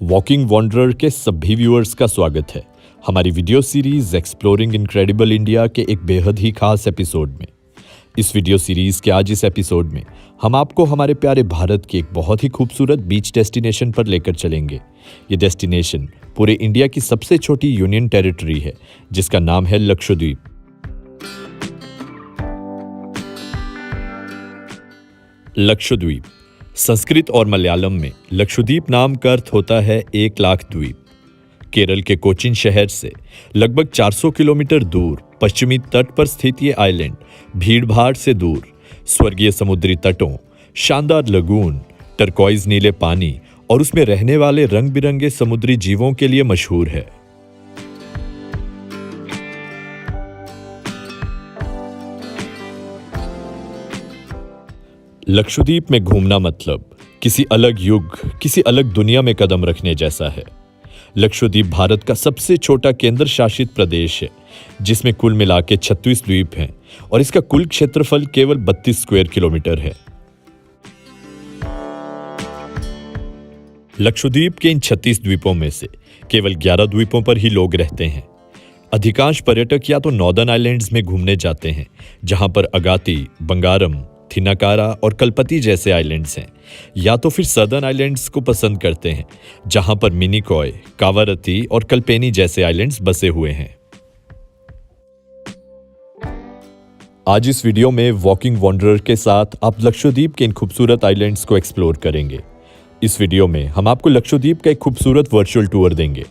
Walking wanderer के सभी viewers का स्वागत है हमारी video series exploring incredible India के एक बेहद ही खास एपिसोड में। इस वीडियो सीरीज के आज इस एपिसोड में हम आपको हमारे प्यारे भारत के एक बहुत ही खूबसूरत बीच डेस्टिनेशन पर लेकर चलेंगे। ये डेस्टिनेशन पूरे इंडिया की सबसे छोटी यूनियन टेरिटरी है जिसका नाम है लक्षद्वीप। लक्षद्वीप संस्कृत और मलयालम में लक्षद्वीप नाम का अर्थ होता है 1,00,000 द्वीप। केरल के कोचीन शहर से लगभग 400 किलोमीटर दूर पश्चिमी तट पर स्थित ये आइलैंड भीड़-भाड़ से दूर स्वर्गीय समुद्री तटों, शानदार लगून, टर्कोइज नीले पानी और उसमें रहने वाले रंग-बिरंगे समुद्री जीवों के लिए मशहूर है। लक्षद्वीप में घूमना मतलब किसी अलग युग, किसी अलग दुनिया में कदम रखने जैसा है। लक्षद्वीप भारत का सबसे छोटा केंद्र शासित प्रदेश है जिसमें कुल मिला के 36 द्वीप हैं और इसका कुल क्षेत्रफल केवल 32 स्क्वायर किलोमीटर है। लक्षद्वीप के इन 36 द्वीपों में से केवल 11 द्वीपों पर ही लोग रहते हैं। अधिकांश पर्यटक या तो नॉर्दर्न आइलैंड्स में घूमने जाते हैं जहां पर अगाती, बंगारम, थिनाकारा और कलपति जैसे आइलैंड्स हैं, या तो फिर सदर्न आइलैंड्स को पसंद करते हैं जहां पर मिनिकॉय, कावारती और कल्पेनी जैसे आइलैंड्स बसे हुए हैं। आज इस वीडियो में वॉकिंग वॉन्डरर के साथ आप लक्षद्वीप के इन खूबसूरत आइलैंड्स को एक्सप्लोर करेंगे। इस वीडियो में हम आपको लक्षद्वीप का एक खूबसूरत वर्चुअल टूर देंगे।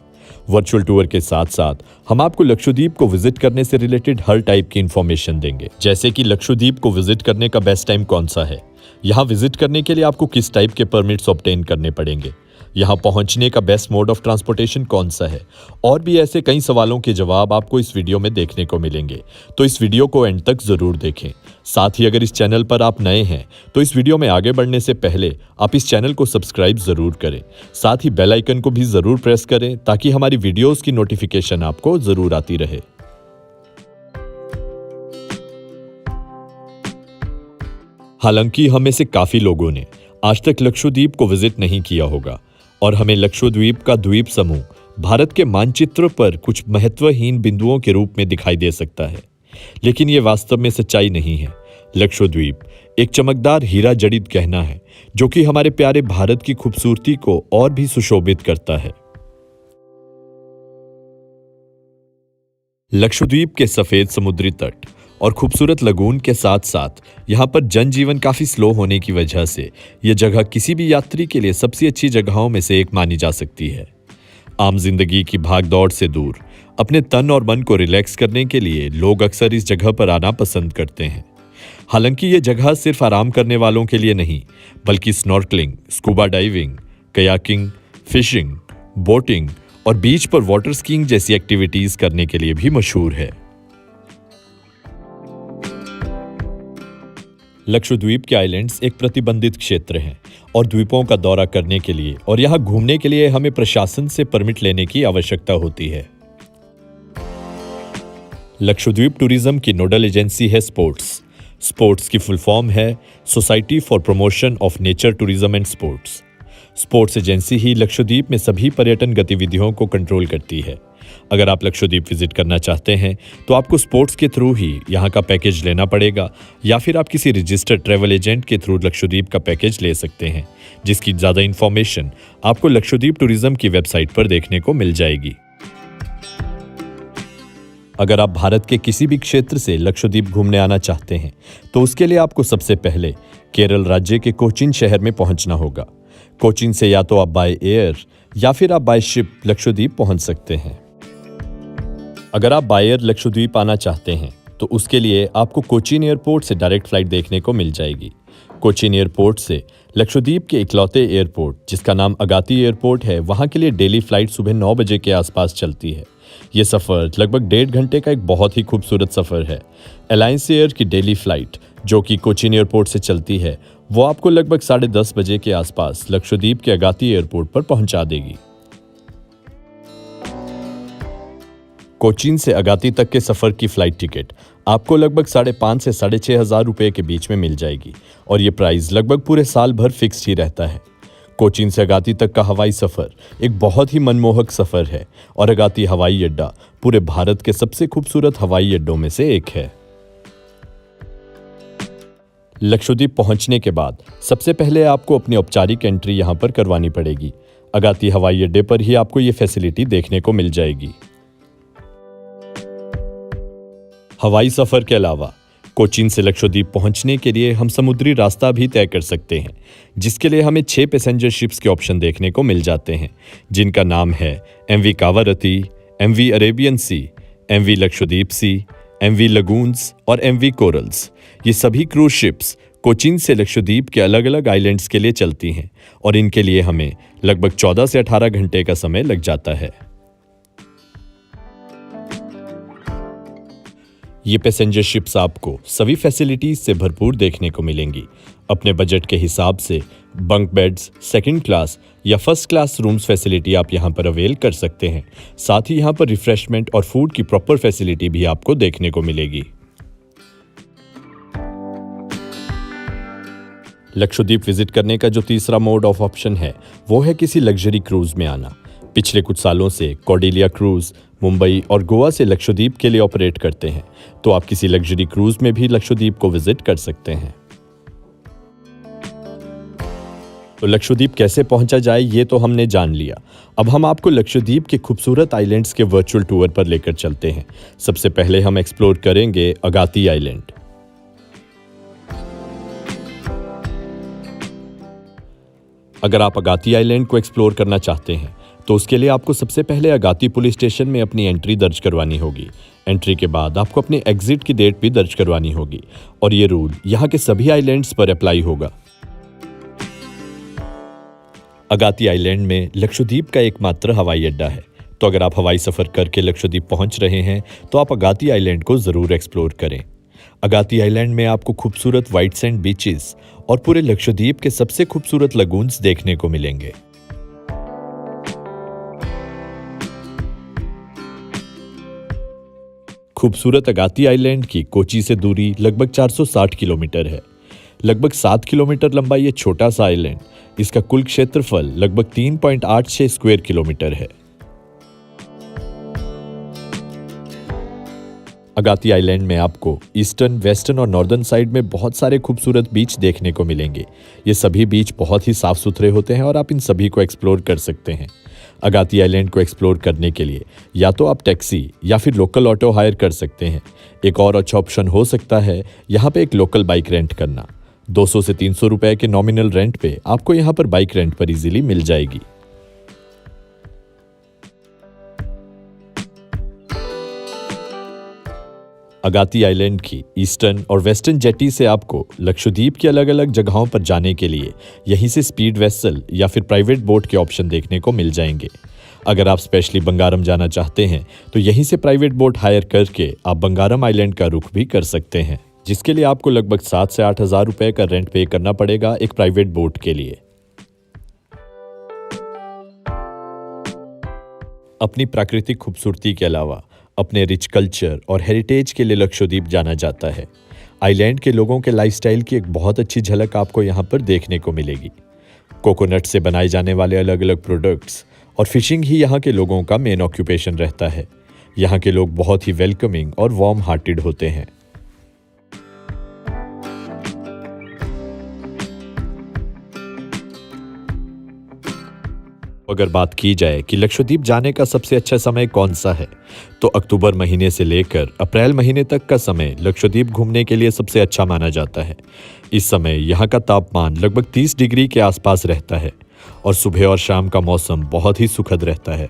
वर्चुअल टूर के साथ साथ हम आपको लक्षद्वीप को विजिट करने से रिलेटेड हर टाइप की इंफॉर्मेशन देंगे, जैसे कि लक्षद्वीप को विजिट करने का बेस्ट टाइम कौन सा है, यहाँ विजिट करने के लिए आपको किस टाइप के परमिट्स ऑब्टेन करने पड़ेंगे, यहाँ पहुंचने का बेस्ट मोड ऑफ ट्रांसपोर्टेशन कौन सा है, और भी ऐसे कई सवालों के जवाब आपको इस वीडियो में देखने को मिलेंगे। तो इस वीडियो को एंड तक जरूर देखें। साथ ही अगर इस चैनल पर आप नए हैं तो इस वीडियो में आगे बढ़ने से पहले आप इस चैनल को सब्सक्राइब जरूर करें। साथ ही बेल आइकन को भी जरूर प्रेस करें ताकि हमारी वीडियोस की नोटिफिकेशन आपको जरूर आती रहे। हालांकि हम में से काफी लोगों ने आज तक लक्षद्वीप को विजिट नहीं किया होगा और हमें लक्षद्वीप का द्वीप समूह भारत के मानचित्र पर कुछ महत्वहीन बिंदुओं के रूप में दिखाई दे सकता है, लेकिन यह वास्तव में सच्चाई नहीं है। लक्षद्वीप एक चमकदार हीरा जड़ित गहना है जो कि हमारे प्यारे भारत की खूबसूरती को और भी सुशोभित करता है। लक्षद्वीप के सफेद समुद्री तट और खूबसूरत लगून के साथ साथ यहाँ पर जनजीवन काफी स्लो होने की वजह से यह जगह किसी भी यात्री के लिए सबसे अच्छी जगहों में से एक मानी जा सकती है। आम जिंदगी की भागदौड़ से दूर अपने तन और मन को रिलैक्स करने के लिए लोग अक्सर इस जगह पर आना पसंद करते हैं। हालांकि ये जगह सिर्फ आराम करने वालों के लिए नहीं बल्कि snorkelling, scuba diving, kayaking, fishing, boating और बीच पर वाटर स्कीइंग जैसी एक्टिविटीज करने के लिए भी मशहूर है। लक्षद्वीप के आइलैंड्स एक प्रतिबंधित क्षेत्र हैं और द्वीपों का दौरा करने के लिए और यहाँ घूमने के लिए हमें प्रशासन से परमिट लेने की आवश्यकता होती है। लक्षद्वीप टूरिज्म की नोडल एजेंसी है स्पोर्ट्स की फुल फॉर्म है society for promotion of nature tourism and sports agency ही लक्षद्वीप में सभी पर्यटन गतिविधियों को कंट्रोल करती है। अगर आप लक्षद्वीप विजिट करना चाहते हैं तो आपको स्पोर्ट्स के थ्रू ही यहाँ का पैकेज लेना पड़ेगा या फिर आप किसी रजिस्टर्ड ट्रैवल एजेंट के थ्रू लक्षद्वीप का पैकेज ले सकते हैं, जिसकी ज़्यादा इन्फॉर्मेशन आपको लक्षद्वीप टूरिज्म की वेबसाइट पर देखने को मिल जाएगी। अगर आप भारत के किसी भी क्षेत्र से लक्षद्वीप घूमने आना चाहते हैं तो उसके लिए आपको सबसे पहले केरल राज्य के कोचीन शहर में पहुंचना होगा। कोचीन से या तो आप बाय एयर या फिर आप बाय शिप लक्षद्वीप पहुंच सकते हैं। अगर आप बाय एयर लक्षद्वीप आना चाहते हैं तो उसके लिए आपको कोचीन एयरपोर्ट से डायरेक्ट फ्लाइट देखने को मिल जाएगी। कोचीन एयरपोर्ट से लक्षद्वीप के इकलौते एयरपोर्ट जिसका नाम अगाती एयरपोर्ट है, वहां के लिए डेली फ्लाइट सुबह 9 बजे के आसपास चलती है। ये सफ़र लगभग 1.5 घंटे का एक बहुत ही खूबसूरत सफ़र है। अलायंस एयर की डेली फ्लाइट जो कि कोचीन एयरपोर्ट से चलती है वो आपको लगभग 10:30 बजे के आसपास लक्षद्वीप के अगाती एयरपोर्ट पर पहुंचा देगी। कोचीन से अगाती तक के सफर की फ्लाइट टिकट आपको लगभग 5,500 से 6,500 रुपए के बीच में मिल जाएगी और ये प्राइस लगभग पूरे साल भर फिक्स्ड ही रहता है। कोचीन से अगाती तक का हवाई सफर एक बहुत ही मनमोहक सफर है और अगाती हवाई अड्डा पूरे भारत के सबसे खूबसूरत हवाई अड्डों में से एक है। लक्षद्वीप पहुंचने के बाद सबसे पहले आपको अपनी औपचारिक एंट्री यहां पर करवानी पड़ेगी। अगाती हवाई अड्डे पर ही आपको ये फैसिलिटी देखने को मिल जाएगी। हवाई सफर के अलावा कोचीन से लक्षद्वीप पहुंचने के लिए हम समुद्री रास्ता भी तय कर सकते हैं, जिसके लिए हमें 6 पैसेंजर शिप्स के ऑप्शन देखने को मिल जाते हैं, जिनका नाम है MV कावारती, MV अरेबियन सी, MV लक्षद्वीप सी, MV लगून्स और MV कोरल्स। ये सभी क्रूज शिप्स कोचीन से लक्षद्वीप के अलग अलग आइलैंड्स के लिए चलती हैं और इनके लिए हमें लगभग 14 से 18 घंटे का समय लग जाता है। ये पैसेंजर शिप्स आपको सभी फैसिलिटीज से भरपूर देखने को मिलेंगी। अपने बजट के हिसाब से बंक बेड्स, सेकंड क्लास या फर्स्ट क्लास रूम्स फैसिलिटी आप यहाँ पर अवेल कर सकते हैं। साथ ही यहाँ पर रिफ्रेशमेंट और फूड की प्रॉपर फैसिलिटी भी आपको देखने को मिलेगी। लक्षद्वीप विजिट करने का जो तीसरा मोड ऑफ ऑप्शन है वो है किसी लग्जरी क्रूज में आना। पिछले कुछ सालों से कॉर्डेलिया क्रूज मुंबई और गोवा से लक्षद्वीप के लिए ऑपरेट करते हैं, तो आप किसी लग्जरी क्रूज में भी लक्षद्वीप को विजिट कर सकते हैं। तो लक्षद्वीप कैसे पहुंचा जाए ये तो हमने जान लिया। अब हम आपको लक्षद्वीप के खूबसूरत आइलैंड्स के वर्चुअल टूर पर लेकर चलते हैं। सबसे पहले हम एक्सप्लोर करेंगे अगाती आइलैंड। अगर आप अगाती आइलैंड को एक्सप्लोर करना चाहते हैं तो उसके लिए आपको सबसे पहले अगाती पुलिस स्टेशन में अपनी एंट्री दर्ज करवानी होगी। एंट्री के बाद आपको अपने एग्जिट की डेट भी दर्ज करवानी होगी और ये रूल यहाँ के सभी आइलैंड्स पर अप्लाई होगा। अगाती आइलैंड में लक्षद्वीप का एकमात्र हवाई अड्डा है, तो अगर आप हवाई सफर करके लक्षद्वीप पहुंच रहे हैं तो आप अगाती आइलैंड को जरूर एक्सप्लोर करें। अगाती आइलैंड में आपको खूबसूरत व्हाइट सैंड बीचेस और पूरे लक्षद्वीप के सबसे खूबसूरत लगून्स देखने को मिलेंगे। खूबसूरत अगाती आइलैंड की कोची से दूरी लगभग 460 किलोमीटर है। लगभग 7 किलोमीटर लंबा ये छोटा सा आइलैंड, इसका कुल क्षेत्रफल लगभग 3.86 स्क्वायर किलोमीटर है। अगाती आइलैंड में आपको ईस्टर्न, वेस्टर्न और नॉर्दर्न साइड में बहुत सारे खूबसूरत बीच देखने को मिलेंगे। ये सभी बीच बहुत ही साफ सुथरे होते हैं और आप इन सभी को एक्सप्लोर कर सकते हैं। अगाती आइलैंड को एक्सप्लोर करने के लिए या तो आप टैक्सी या फिर लोकल ऑटो हायर कर सकते हैं। एक और अच्छा ऑप्शन हो सकता है यहाँ पे एक लोकल बाइक रेंट करना। 200 से 300 रुपए के नॉमिनल रेंट पे आपको यहाँ पर बाइक रेंट पर इजीली मिल जाएगी। अगाती आइलैंड की ईस्टर्न और वेस्टर्न जेटी से आपको लक्षद्वीप की अलग अलग जगहों पर जाने के लिए यहीं से स्पीड वेसल या फिर प्राइवेट बोट के ऑप्शन देखने को मिल जाएंगे। अगर आप स्पेशली बंगारम जाना चाहते हैं तो यहीं से प्राइवेट बोट हायर करके आप बंगारम आइलैंड का रुख भी कर सकते हैं, जिसके लिए आपको लगभग 7 से 8 हज़ार रुपए का रेंट पे करना पड़ेगा एक प्राइवेट बोट के लिए। अपनी प्राकृतिक खूबसूरती के अलावा अपने रिच कल्चर और हेरिटेज के लिए लक्षद्वीप जाना जाता है। आइलैंड के लोगों के लाइफस्टाइल की एक बहुत अच्छी झलक आपको यहाँ पर देखने को मिलेगी। कोकोनट से बनाए जाने वाले अलग अलग प्रोडक्ट्स और फिशिंग ही यहाँ के लोगों का मेन ऑक्यूपेशन रहता है। यहाँ के लोग बहुत ही वेलकमिंग और वार्म हार्टेड होते हैं। अगर बात की जाए कि लक्षद्वीप जाने का सबसे अच्छा समय कौन सा है, तो अक्टूबर महीने से लेकर अप्रैल महीने तक का समय लक्षद्वीप घूमने के लिए सबसे अच्छा माना जाता है। इस समय यहाँ का तापमान लगभग 30 डिग्री के आसपास रहता है और सुबह और शाम का मौसम बहुत ही सुखद रहता है।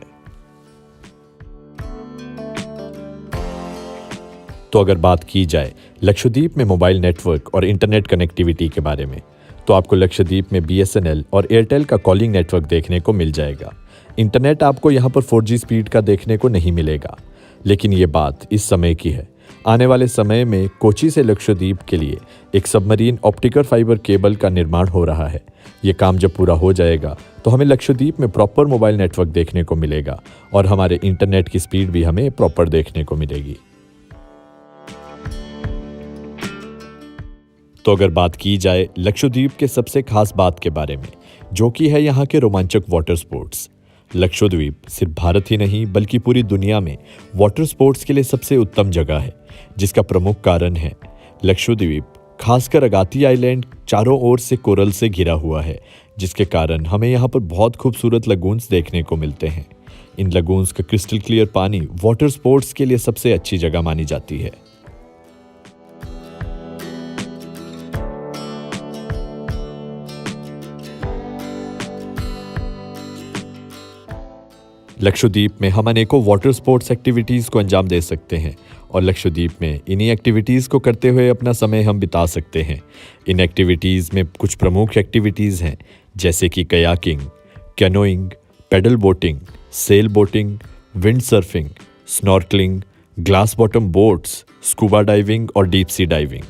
तो अगर बात की जाए लक्षद्वीप में मोबाइल नेटवर्क और इंटरनेट कनेक्टिविटी के बारे में, तो आपको लक्षद्वीप में BSNL और एयरटेल का कॉलिंग नेटवर्क देखने को मिल जाएगा। इंटरनेट आपको यहाँ पर 4G स्पीड का देखने को नहीं मिलेगा, लेकिन ये बात इस समय की है। आने वाले समय में कोची से लक्षद्वीप के लिए एक सबमरीन ऑप्टिकल फाइबर केबल का निर्माण हो रहा है। ये काम जब पूरा हो जाएगा तो हमें लक्षद्वीप में प्रॉपर मोबाइल नेटवर्क देखने को मिलेगा और हमारे इंटरनेट की स्पीड भी हमें प्रॉपर देखने को मिलेगी। तो अगर बात की जाए लक्षद्वीप के सबसे खास बात के बारे में, जो कि है यहाँ के रोमांचक वाटर स्पोर्ट्स। लक्षद्वीप सिर्फ भारत ही नहीं बल्कि पूरी दुनिया में वाटर स्पोर्ट्स के लिए सबसे उत्तम जगह है, जिसका प्रमुख कारण है लक्षद्वीप, खासकर अगाती आइलैंड चारों ओर से कोरल से घिरा हुआ है, जिसके कारण हमें यहाँ पर बहुत खूबसूरत लगून्स देखने को मिलते हैं। इन लगून्स का क्रिस्टल क्लियर पानी वाटर स्पोर्ट्स के लिए सबसे अच्छी जगह मानी जाती है। लक्षद्वीप में हम अनेकों वाटर स्पोर्ट्स एक्टिविटीज़ को अंजाम दे सकते हैं और लक्षद्वीप में इन्हीं एक्टिविटीज़ को करते हुए अपना समय हम बिता सकते हैं। इन एक्टिविटीज़ में कुछ प्रमुख एक्टिविटीज़ हैं, जैसे कि kayaking, canoeing, pedal boating, sail boating, windsurfing, snorkelling, glass bottom boats, scuba diving और डीप सी डाइविंग।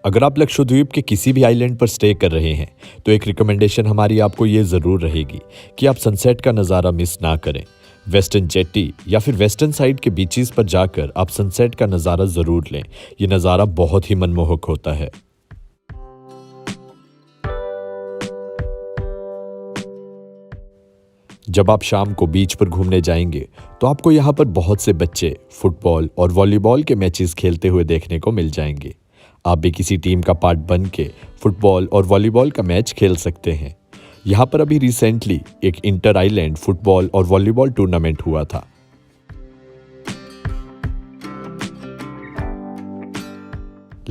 अगर आप लक्षद्वीप के किसी भी आइलैंड पर स्टे कर रहे हैं तो एक रिकमेंडेशन हमारी आपको ये ज़रूर रहेगी कि आप सनसेट का नज़ारा मिस ना करें। वेस्टर्न जेटी या फिर वेस्टर्न साइड के बीचेस पर जाकर आप सनसेट का नज़ारा ज़रूर लें। ये नज़ारा बहुत ही मनमोहक होता है। जब आप शाम को बीच पर घूमने जाएंगे तो आपको यहाँ पर बहुत से बच्चे फुटबॉल और वॉलीबॉल के मैचेस खेलते हुए देखने को मिल जाएंगे। आप भी किसी टीम का पार्ट बन के फुटबॉल और वॉलीबॉल का मैच खेल सकते हैं। यहाँ पर अभी रिसेंटली एक इंटर आइलैंड फुटबॉल और वॉलीबॉल टूर्नामेंट हुआ था।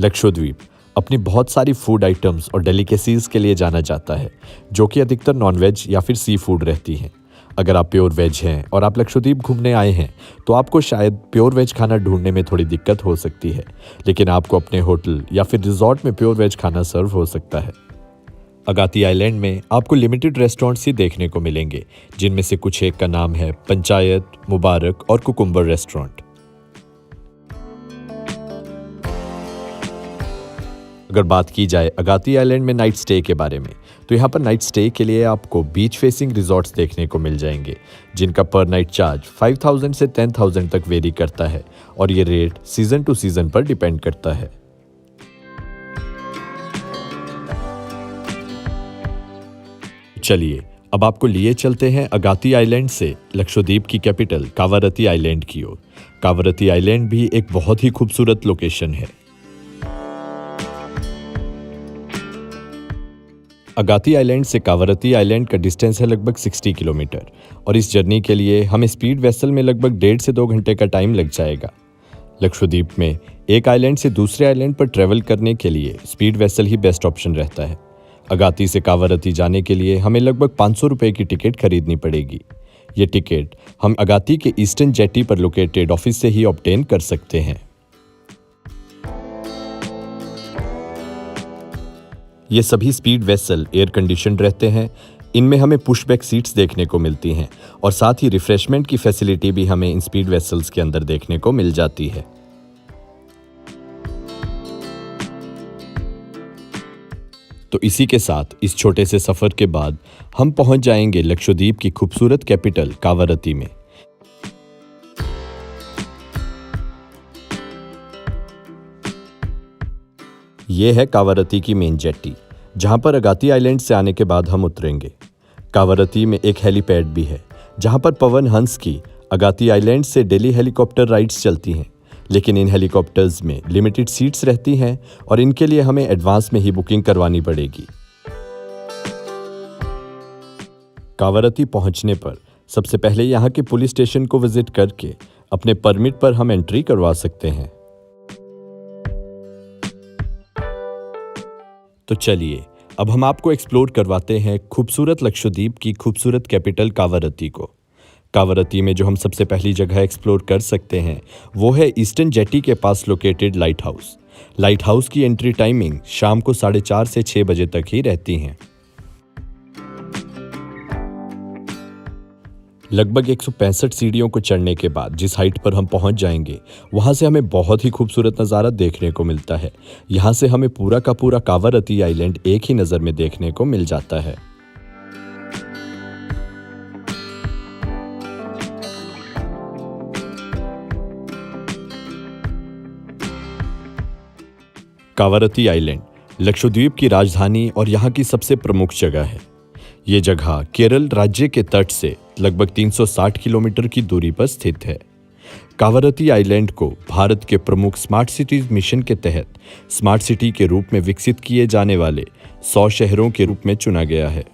लक्षद्वीप अपनी बहुत सारी फूड आइटम्स और डेलिकेसीज के लिए जाना जाता है, जो कि अधिकतर नॉनवेज या फिर सी फूड रहती हैं। अगर आप प्योर वेज हैं और आप लक्षद्वीप घूमने आए हैं तो आपको शायद प्योर वेज खाना ढूंढने में थोड़ी दिक्कत हो सकती है, लेकिन आपको अपने होटल या फिर रिजॉर्ट में प्योर वेज खाना सर्व हो सकता है। अगाती आइलैंड में आपको लिमिटेड रेस्टोरेंट्स ही देखने को मिलेंगे, जिनमें से कुछ एक का नाम है पंचायत, मुबारक और कुकुम्बर रेस्टोरेंट। अगर बात की जाए अगाती आइलैंड में नाइट स्टे के बारे में, तो यहाँ पर नाइट स्टे के लिए आपको बीच फेसिंग रिजॉर्ट्स देखने को मिल जाएंगे, जिनका पर नाइट चार्ज 5,000 से 10,000 तक वेरी करता है और ये रेट सीजन टू सीजन पर डिपेंड करता है। चलिए अब आपको लिए चलते हैं अगाती आइलैंड से लक्षद्वीप की कैपिटल कावारत्ती आइलैंड की ओर। कावारत्ती आइलैंड भी एक बहुत ही खूबसूरत लोकेशन है। अगाती आइलैंड से कावारत्ती आइलैंड का डिस्टेंस है लगभग 60 किलोमीटर और इस जर्नी के लिए हमें स्पीड वेसल में लगभग 1.5 से 2 घंटे का टाइम लग जाएगा। लक्षद्वीप में एक आइलैंड से दूसरे आइलैंड पर ट्रैवल करने के लिए स्पीड वेसल ही बेस्ट ऑप्शन रहता है। अगाती से कावारत्ती जाने के लिए हमें लगभग 500 रुपये की टिकट खरीदनी पड़ेगी। ये टिकट हम अगाती के ईस्टर्न जेटी पर लोकेटेड ऑफिस से ही ऑब्टेन कर सकते हैं। ये सभी स्पीड वेसल एयर कंडीशनड रहते हैं। इनमें हमें पुशबैक सीट्स देखने को मिलती हैं और साथ ही रिफ्रेशमेंट की फैसिलिटी भी हमें इन स्पीड वेसल्स के अंदर देखने को मिल जाती है। तो इसी के साथ इस छोटे से सफ़र के बाद हम पहुंच जाएंगे लक्षद्वीप की खूबसूरत कैपिटल कावारत्ती में। ये है कावारत्ती की मेन जेट्टी, जहां पर अगाती आइलैंड से आने के बाद हम उतरेंगे। कावारत्ती में एक हेलीपैड भी है, जहां पर पवन हंस की अगाती आइलैंड से डेली हेलीकॉप्टर राइड्स चलती हैं, लेकिन इन हेलीकॉप्टर्स में लिमिटेड सीट्स रहती हैं और इनके लिए हमें एडवांस में ही बुकिंग करवानी पड़ेगी। कावारत्ती पहुंचने पर सबसे पहले यहाँ के पुलिस स्टेशन को विजिट करके अपने परमिट पर हम एंट्री करवा सकते हैं। तो चलिए अब हम आपको एक्सप्लोर करवाते हैं खूबसूरत लक्षद्वीप की खूबसूरत कैपिटल कावारत्ती को। कावारत्ती में जो हम सबसे पहली जगह एक्सप्लोर कर सकते हैं वो है ईस्टर्न जेटी के पास located lighthouse. Lighthouse की एंट्री टाइमिंग शाम को 4:30 से 6 बजे तक ही रहती हैं। लगभग 165 सीढ़ियों को चढ़ने के बाद जिस हाइट पर हम पहुंच जाएंगे वहां से हमें बहुत ही खूबसूरत नज़ारा देखने को मिलता है। यहां से हमें पूरा का पूरा कावारत्ती आइलैंड एक ही नज़र में देखने को मिल जाता है। कावारत्ती आइलैंड लक्षद्वीप की राजधानी और यहाँ की सबसे प्रमुख जगह है। ये जगह केरल राज्य के तट से लगभग 360 किलोमीटर की दूरी पर स्थित है। कावारत्ती आइलैंड को भारत के प्रमुख स्मार्ट सिटीज मिशन के तहत स्मार्ट सिटी के रूप में विकसित किए जाने वाले 100 शहरों के रूप में चुना गया है।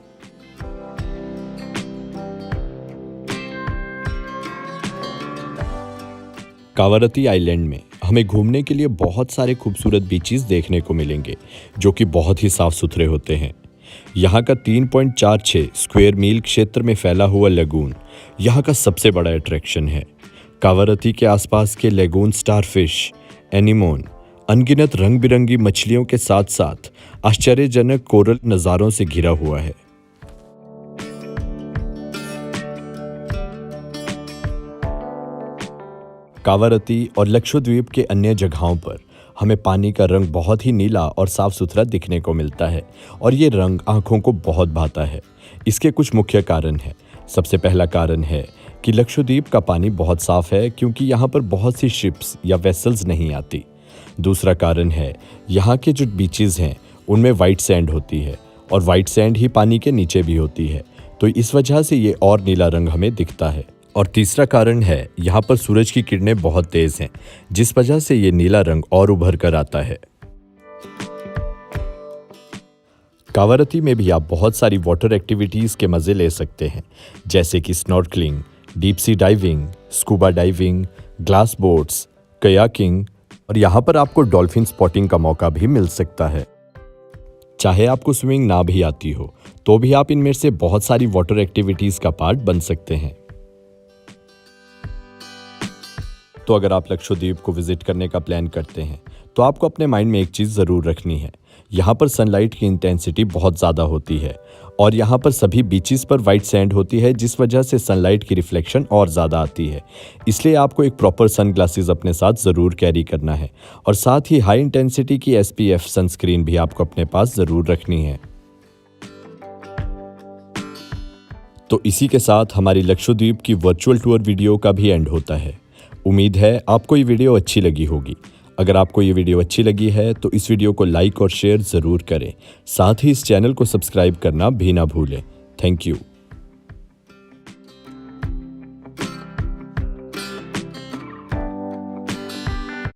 कावारत्ती आइलैंड में हमें घूमने के लिए बहुत सारे खूबसूरत बीचेस देखने को मिलेंगे जो कि बहुत ही साफ सुथरे होते हैं। यहाँ का 3.46 स्क्वायर मील क्षेत्र में फैला हुआ लगून यहाँ का सबसे बड़ा अट्रैक्शन है। कावारत्ती के आसपास के लगून स्टारफिश, एनीमोन, अनगिनत रंग बिरंगी मछलियों के साथ साथ आश्चर्यजनक कोरल नज़ारों से घिरा हुआ है। कावारत्ती और लक्षद्वीप के अन्य जगहों पर हमें पानी का रंग बहुत ही नीला और साफ सुथरा दिखने को मिलता है और ये रंग आंखों को बहुत भाता है। इसके कुछ मुख्य कारण हैं। सबसे पहला कारण है कि लक्षद्वीप का पानी बहुत साफ है क्योंकि यहाँ पर बहुत सी शिप्स या वेसल्स नहीं आती। दूसरा कारण है यहाँ के जो बीचेस हैं उनमें वाइट सैंड होती है और वाइट सैंड ही पानी के नीचे भी होती है, तो इस वजह से ये और नीला रंग हमें दिखता है। और तीसरा कारण है यहाँ पर सूरज की किरणें बहुत तेज हैं जिस वजह से ये नीला रंग और उभर कर आता है। कावारत्ती में भी आप बहुत सारी वाटर एक्टिविटीज के मजे ले सकते हैं, जैसे कि snorkelling, deep sea diving, scuba diving, glass boats, kayaking और यहाँ पर आपको डॉल्फिन स्पॉटिंग का मौका भी मिल सकता है। चाहे आपको स्विमिंग ना भी आती हो तो भी आप इनमें से बहुत सारी वाटर एक्टिविटीज का पार्ट बन सकते हैं। तो अगर आप लक्षद्वीप को विजिट करने का प्लान करते हैं तो आपको अपने माइंड में एक चीज़ ज़रूर रखनी है, यहाँ पर सनलाइट की इंटेंसिटी बहुत ज़्यादा होती है और यहाँ पर सभी बीचेस पर वाइट सैंड होती है जिस वजह से सनलाइट की रिफ्लेक्शन और ज़्यादा आती है। इसलिए आपको एक प्रॉपर सन ग्लासेस अपने साथ ज़रूर कैरी करना है और साथ ही हाई इंटेंसिटी की SPF सनस्क्रीन भी आपको अपने पास ज़रूर रखनी है। तो इसी के साथ हमारी लक्षद्वीप की वर्चुअल टूर वीडियो का भी एंड होता है। उम्मीद है आपको ये वीडियो अच्छी लगी होगी। अगर आपको ये वीडियो अच्छी लगी है तो इस वीडियो को लाइक और शेयर ज़रूर करें। साथ ही इस चैनल को सब्सक्राइब करना भी ना भूलें। Thank you.